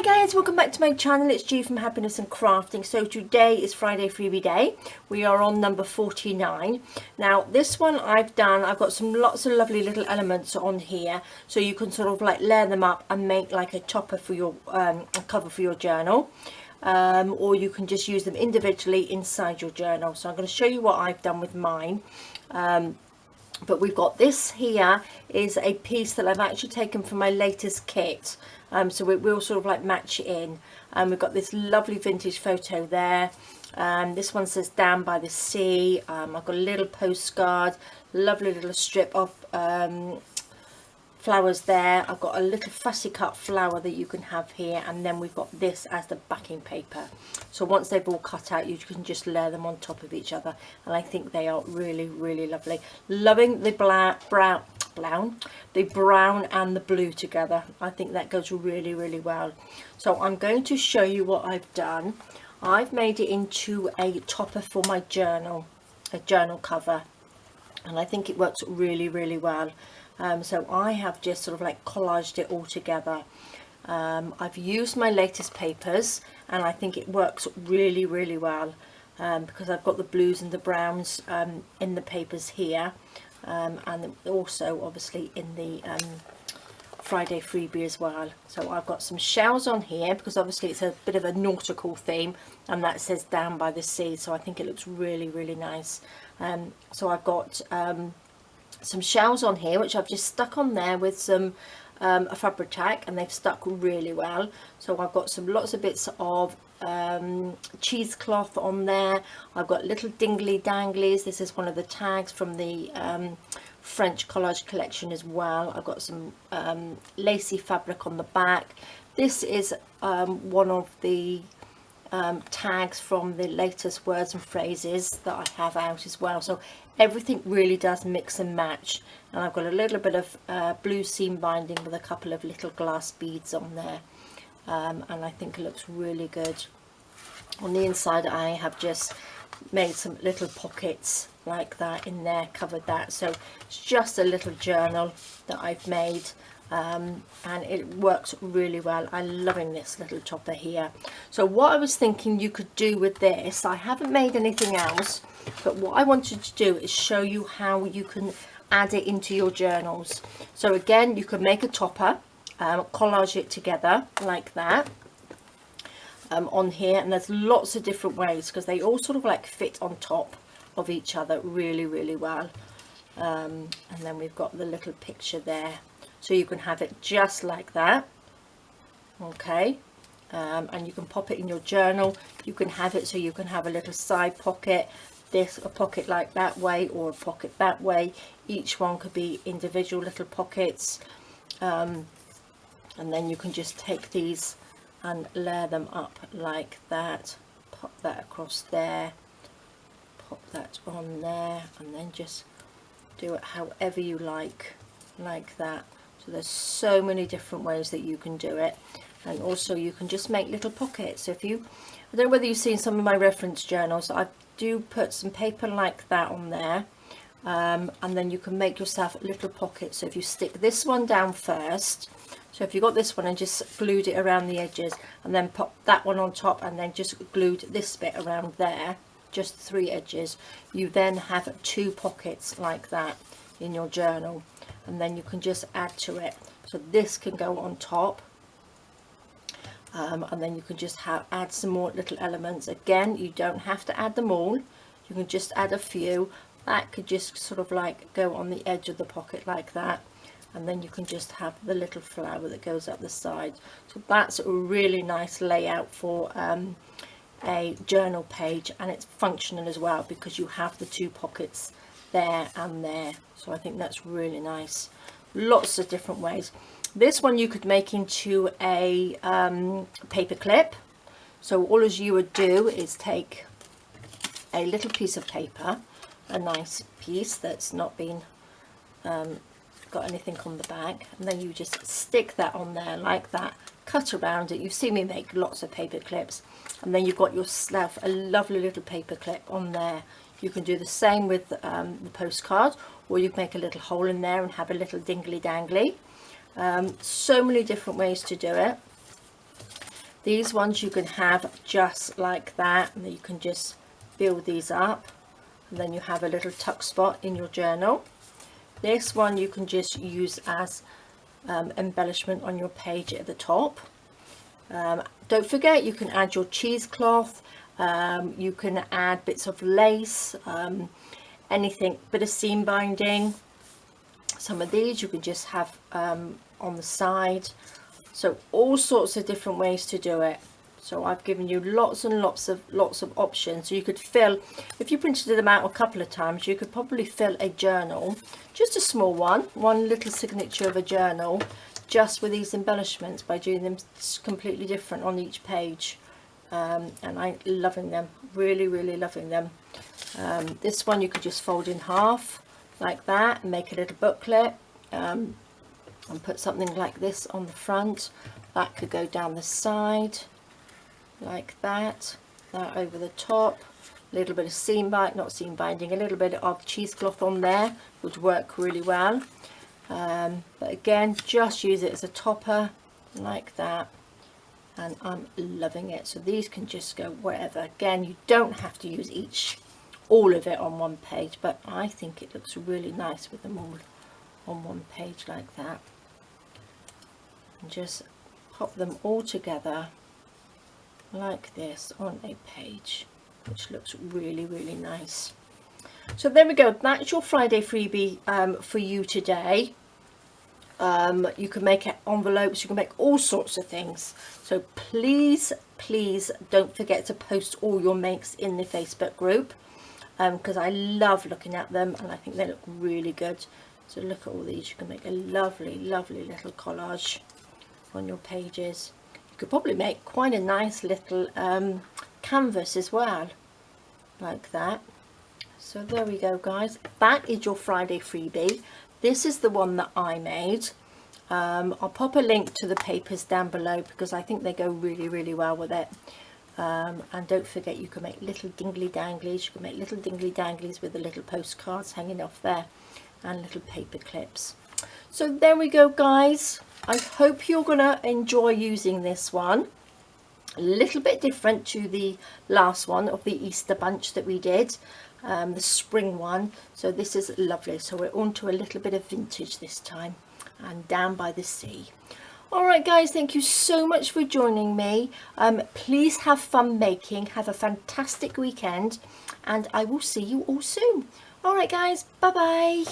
Hi guys, welcome back to my channel. It's G from Happiness and Crafting. So today is Friday Freebie Day. We are on number 49. Now this one I've got lots of lovely little elements on here, so you can sort of like layer them up and make like a topper for your a cover for your journal, or you can just use them individually inside your journal. So I'm going to show you what I've done with mine. But we've got this here is a piece that I've actually taken from my latest kit, so it will sort of like match it in. We've got this lovely vintage photo there. This one says Down by the Sea. I've got a little postcard, lovely little strip of flowers there. I've got a little fussy cut flower that you can have here, and then we've got this as the backing paper. So once they've all cut out, you can just layer them on top of each other, and I think they are really, really lovely. Loving the brown and the blue together. I think that goes really, really well. So I'm going to show you what I've done. I've made it into a topper for my journal, a journal cover, and I think it works really, really well. So I have just sort of like collaged it all together. I've used my latest papers, and I think it works really, really well, because I've got the blues and the browns in the papers here, and also obviously in the Friday Freebie as well. So I've got some shells on here because obviously it's a bit of a nautical theme, and that says Down by the Sea, so I think it looks really, really nice. So I've got some shells on here which I've just stuck on there with some a fabric tack, and they've stuck really well. So I've got lots of bits of cheesecloth on there. I've got little dingly danglies. This is one of the tags from the French Collage collection as well. I've got some lacy fabric on the back. This is one of the tags from the latest words and phrases that I have out as well. So everything really does mix and match, and I've got a little bit of blue seam binding with a couple of little glass beads on there, and I think it looks really good. On the inside I have just made some little pockets like that in there, covered that. So it's just a little journal that I've made, and it works really well. I'm loving this little topper here. So what I was thinking you could do with this, I haven't made anything else, but what I wanted to do is show you how you can add it into your journals. So again, you can make a topper, collage it together like that on here, and there's lots of different ways because they all sort of like fit on top of each other really, really well. And then we've got the little picture there, so you can have it just like that, okay. And you can pop it in your journal. You can have it so you can have a little side pocket, a pocket like that way, or a pocket that way. Each one could be individual little pockets, and then you can just take these and layer them up like that. Pop that across there, pop that on there, and then just do it however you like that. So there's so many different ways that you can do it, and also you can just make little pockets. So if you, I don't know whether you've seen some of my reference journals, I do put some paper like that on there, and then you can make yourself little pockets. So if you stick this one down first, so if you got this one and just glued it around the edges, and then pop that one on top, and then just glued this bit around there, just 3 edges, you then have 2 pockets like that in your journal, and then you can just add to it. So this can go on top, and then you can just add some more little elements. Again, you don't have to add them all, you can just add a few. That could just sort of like go on the edge of the pocket like that, and then you can just have the little flower that goes up the side. So that's a really nice layout for a journal page, and it's functional as well because you have the 2 pockets there and there. So I think that's really nice. Lots of different ways. This one you could make into a paper clip. So all as you would do is take a little piece of paper, a nice piece that's not been got anything on the back, and then you just stick that on there like that, cut around it. You've seen me make lots of paper clips, and then you've got yourself a lovely little paper clip on there. You can do the same with the postcard, or you can make a little hole in there and have a little dingly dangly. So many different ways to do it. These ones you can have just like that, and you can just build these up, and then you have a little tuck spot in your journal. This one you can just use as embellishment on your page at the top. Don't forget, you can add your cheesecloth, you can add bits of lace, anything, bit of seam binding. Some of these you can just have on the side. So all sorts of different ways to do it. So I've given you lots and lots of options. So you could fill, if you printed them out a couple of times, you could probably fill a journal, just a small one little signature of a journal, just with these embellishments by doing them completely different on each page. And I'm loving them, really loving them. This one you could just fold in half like that and make a little booklet, and put something like this on the front. That could go down the side like that, that over the top, a little bit of seam bind, not seam binding, a little bit of cheesecloth on there would work really well. But again, just use it as a topper like that, and I'm loving it. So these can just go wherever. Again, you don't have to use all of it on one page, but I think it looks really nice with them all on one page like that. And just pop them all together like this on a page, which looks really nice. So there we go, that's your Friday freebie for you today. You can make envelopes, you can make all sorts of things. So please don't forget to post all your makes in the Facebook group, because I love looking at them and I think they look really good. So look at all these, you can make a lovely little collage on your pages. You could probably make quite a nice little canvas as well, like that. So there we go, guys, that is your Friday freebie. This is the one that I made. I'll pop a link to the papers down below because I think they go really well with it. And don't forget, you can make little dingly danglies. You can make little dingly danglies with the little postcards hanging off there and little paper clips. So there we go, guys. I hope you're gonna enjoy using this one. A little bit different to the last one of the Easter bunch that we did, the spring one. So this is lovely. So we're on to a little bit of vintage this time, and down by the sea. All right, guys, thank you so much for joining me. Please have fun making, have a fantastic weekend, and I will see you all soon. All right, guys, bye bye.